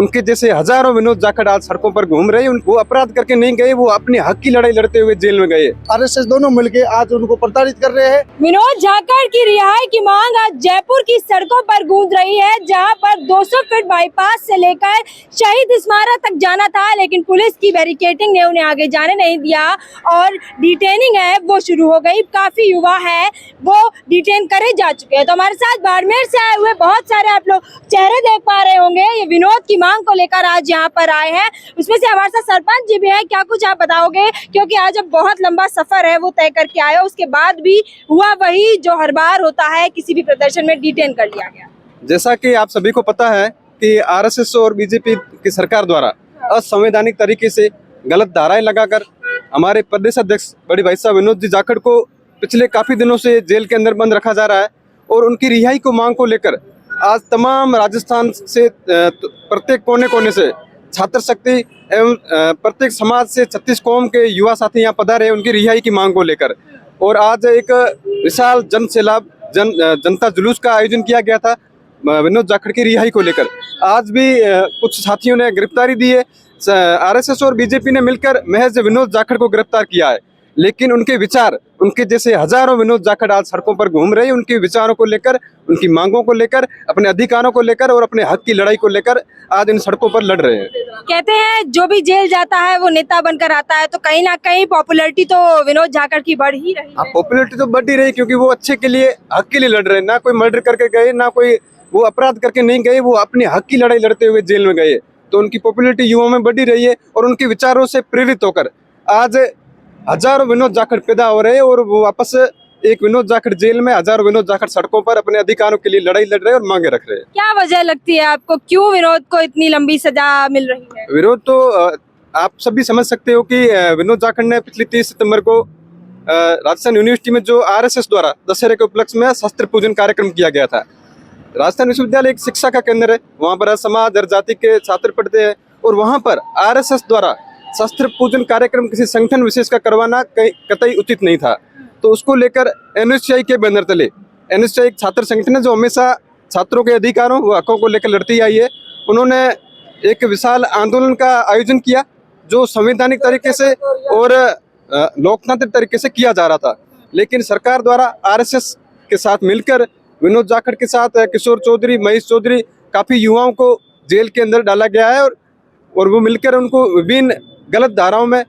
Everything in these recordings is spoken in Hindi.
उनके जैसे हजारों विनोद जाखड़ आज सड़कों पर घूम रहे हैं। वो अपराध करके नहीं गए, वो अपने हक की लड़ाई लड़ते हुए जेल में गए। आरएसएस दोनों मिलके आज उनको प्रताड़ित कर रहे हैं। विनोद जाखड़ की रिहाई की मांग आज जयपुर की सड़कों पर गूंज रही है, जहां पर 200 फीट बाईपास से लेकर शहीद स्मारक तक जाना था, लेकिन पुलिस की बैरिकेडिंग ने उन्हें आगे जाने नहीं दिया और डिटेनिंग है वो शुरू हो गई। काफी युवा है वो डिटेन करे जा चुके हैं। तो हमारे साथ बाड़मेर से आए हुए बहुत सारे आप लोग चेहरे देख पा रहे होंगे, ये विनोद की मांग को लेकर आज यहाँ पर आए हैं। उसमें से हमारे साथ सरपंच जी भी हैं। क्या कुछ आप बताओगे, क्योंकि आज अब बहुत लंबा सफर है वो तय करके आए हो, उसके बाद भी हुआ वही जो हर बार होता है, किसी भी प्रदर्शन में डिटेन कर लिया गया। जैसा कि आप सभी को पता है कि आरएसएस और बीजेपी की सरकार द्वारा असंवैधानिक तरीके से गलत धाराएं लगाकर हमारे प्रदेश अध्यक्ष बड़े भाई साहब विनोद जी जाखड़ को पिछले काफी दिनों से जेल के अंदर बंद रखा जा रहा है और उनकी रिहाई को मांग को लेकर आज तमाम राजस्थान से प्रत्येक कोने कोने से छात्र शक्ति एवं प्रत्येक समाज से 36 कौम के युवा साथी यहाँ पधारे हैं उनकी रिहाई की मांग को लेकर। और आज एक विशाल जन सैलाब जनता जुलूस का आयोजन किया गया था विनोद जाखड़ की रिहाई को लेकर। आज भी कुछ साथियों ने गिरफ्तारी दी है। आरएसएस और बीजेपी ने मिलकर महज विनोद जाखड़ को गिरफ्तार किया है, लेकिन उनके विचार, उनके जैसे हजारों विनोद जाखड़ आज सड़कों पर घूम रहे हैं। उनके विचारों को लेकर, उनकी मांगों को लेकर, अपने अधिकारों को लेकर और अपने हक की लड़ाई को लेकर आज इन सड़कों पर लड़ रहे हैं। कहते हैं जो भी जेल जाता है वो नेता बनकर आता है, तो कहीं ना कहीं पॉपुलैरिटी तो विनोद जाखड़ की बढ़ ही रही है। पॉपुलैरिटी तो बढ़ ही रही, क्योंकि वो अच्छे के लिए, हक के लिए लड़ रहे हैं। ना कोई मर्डर करके गए, ना कोई वो अपराध करके नहीं गए, वो अपने हक की लड़ाई लड़ते हुए जेल में गए। तो उनकी पॉपुलैरिटी युवाओं में बढ़ी रही है और उनके विचारों से प्रेरित होकर आज हजारों विनोद जाखड़ पैदा हो रहे हैं और वो वापस एक विनोद जाखड़ जेल में, हजारों विनोद जाखड़ सड़कों पर अपने अधिकारों के लिए लड़ाई लड़ रहे हैं और मांगे रख रहे हैं। क्या वजह लगती है आपको, क्यों विनोद को इतनी लंबी सजा मिल रही है? विरोध तो आप सभी समझ सकते हो कि विनोद जाखड़ ने पिछली 30 सितंबर को राजस्थान यूनिवर्सिटी में जो आरएसएस द्वारा दशहरे के उपलक्ष्य में शस्त्र पूजन कार्यक्रम किया गया था। राजस्थान विश्वविद्यालय एक शिक्षा का केंद्र है, वहाँ पर समाज हर जाति के छात्र पढ़ते हैं और वहाँ पर आरएसएस द्वारा शस्त्र पूजन कार्यक्रम किसी संगठन विशेष का करवाना कतई उचित नहीं था। तो उसको लेकर एनएसयूआई के बैनर तले, एनएसयूआई एक छात्र संगठन है जो हमेशा छात्रों के अधिकारों व हकों को लेकर लड़ती आई है। उन्होंने एक विशाल आंदोलन का आयोजन किया जो संवैधानिक तरीके से और लोकतांत्रिक तरीके से किया जा रहा था, लेकिन सरकार द्वारा आरएसएस के साथ मिलकर विनोद जाखड़ के साथ किशोर चौधरी, महेश चौधरी, काफी युवाओं को जेल के अंदर डाला गया है और वो मिलकर उनको विभिन्न गलत धाराओं में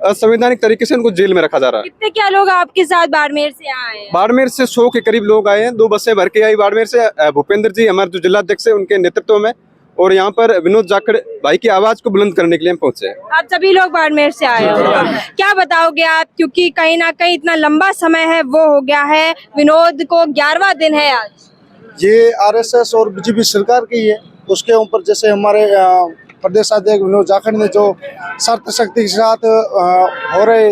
असंवैधानिक तरीके से उनको जेल में रखा जा रहा है। कितने क्या लोग आपके साथ बाड़मेर से आए हैं? बाड़मेर से 100 के करीब लोग आए हैं। 2 बसें भर के आई बाड़मेर से। भूपेंद्र जी हमारे जो जिला अध्यक्ष है उनके नेतृत्व में, और यहाँ पर विनोद जाखड़ भाई की आवाज को बुलंद करने के लिए हम पहुंचे हैं। आप सभी लोग बाड़मेर से आए हो, क्या बताओगे आप, क्योंकि कहीं ना कहीं इतना लंबा समय है वो हो गया है, विनोद को 11वां दिन है आज। ये आरएसएस और बीजेपी सरकार की है, उसके ऊपर जैसे हमारे प्रदेश अध्यक्ष विनोद जाखड़ ने जो शर्त शक्ति के साथ हो रहे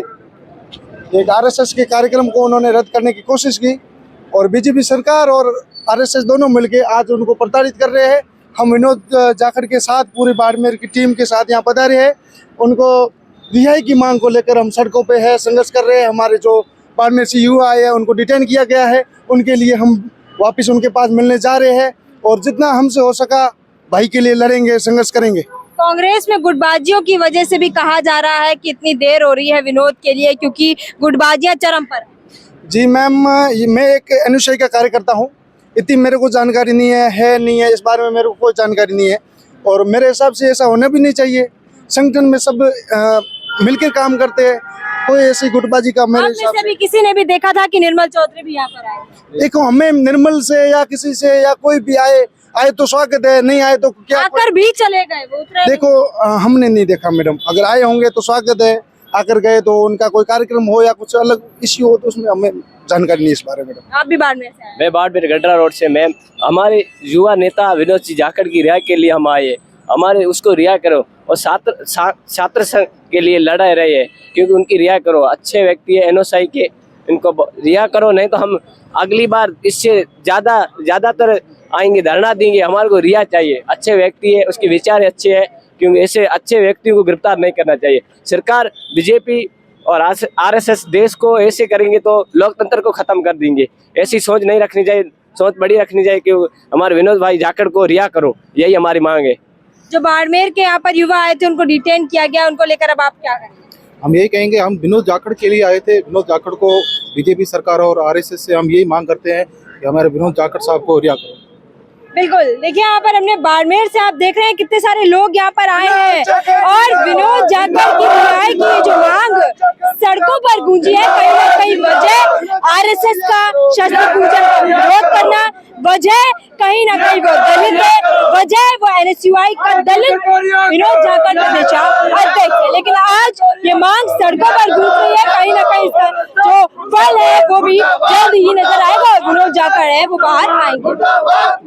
एक आरएसएस के कार्यक्रम को उन्होंने रद्द करने की कोशिश की और बीजेपी सरकार और आरएसएस दोनों मिलके आज उनको प्रताड़ित कर रहे हैं। हम विनोद जाखड़ के साथ पूरी बाड़मेर की टीम के साथ यहाँ पधारे हैं। उनको रिहाई की मांग को लेकर हम सड़कों पे है, संघर्ष कर रहे हैं। हमारे जो बाड़मेर से युवा आए हैं उनको डिटेन किया गया है, उनके लिए हम वापस उनके पास मिलने जा रहे हैं और जितना हमसे हो सका भाई के लिए लड़ेंगे, संघर्ष करेंगे। कांग्रेस में गुटबाजियों की वजह से भी कहा जा रहा है कि इतनी देर हो रही है विनोद के लिए, क्योंकि गुटबाजियां चरम पर है। जी मैम, मैं एक एनएसयूआई का कार्यकर्ता हूँ, इतनी मेरे को जानकारी नहीं है नहीं है, इस बारे में मेरे को कोई जानकारी नहीं है और मेरे हिसाब से ऐसा होना भी नहीं चाहिए। संगठन में सब मिलकर काम करते हैं, कोई ऐसी गुटबाजी का मेरे हिसाब से। किसी ने भी देखा था कि निर्मल चौधरी भी यहाँ पर आए। देखो, हमें निर्मल से या किसी से या कोई भी आए तो स्वागत है, नहीं आए तो क्या, आकर भी चले गए वो उतरे। देखो हमने नहीं देखा मैडम, अगर आए होंगे तो स्वागत है, आकर गए तो उनका कोई कार्यक्रम हो या कुछ अलग इश्यू हो तो उसमें हमें जानकारी नहीं इस बारे में। आप भी बाड़मेर से आए? मैं बाड़मेर गडरा रोड से। मैम, हमारे युवा नेता विनोद जी जाखड़ की रिहाई के लिए हम आए, हमारे उसको रिहा करो और छात्र संघ के लिए लड़ा रहे हैं, क्योंकि उनकी रिहा करो। अच्छे व्यक्ति है एनएसयूआई के, इनको रिहा करो, नहीं तो हम अगली बार इससे ज्यादातर आएंगे, धरना देंगे। हमारे को रिहा चाहिए, अच्छे व्यक्ति है, उसके विचार अच्छे हैं, क्योंकि ऐसे अच्छे व्यक्तियों को गिरफ्तार नहीं करना चाहिए। सरकार बीजेपी और आरएसएस देश को ऐसे करेंगे तो लोकतंत्र को खत्म कर देंगे। ऐसी सोच नहीं रखनी चाहिए, सोच बड़ी रखनी चाहिए कि हमारे विनोद भाई जाखड़ को रिहा करो, यही हमारी मांग है। जो बाड़मेर के यहाँ पर युवा आए थे उनको डिटेन किया गया, उनको लेकर अब आप क्या करेंगे? हम यही कहेंगे, हम विनोद जाखड़ के लिए आए थे। विनोद जाखड़ को बीजेपी सरकार और आरएसएस से हम यही मांग करते हैं कि हमारे विनोद जाखड़ साहब को रिहा करो। बिल्कुल, देखिए यहाँ पर हमने बाड़मेर से, आप देख रहे हैं कितने सारे लोग यहाँ पर आए हैं और विनोद जाखड़ की रिहाई की ये जो मांग सड़कों पर गूंजी है, कहीं ना कहीं वजह आरएसएस का शस्त्र पूजन का विरोध करना, वजह कहीं ना कहीं वो दलित है, वजह वो एनएसयूआई का दलित विनोद जाखड़ प्रदेशाध्यक्ष है। लेकिन आज ये मांग सड़कों पर गूंज रही है, कहीं ना कहीं इसका जो फल है वो भी जल्द ही नजर आएगा और विनोद जाखड़ है वो बाहर आएंगे।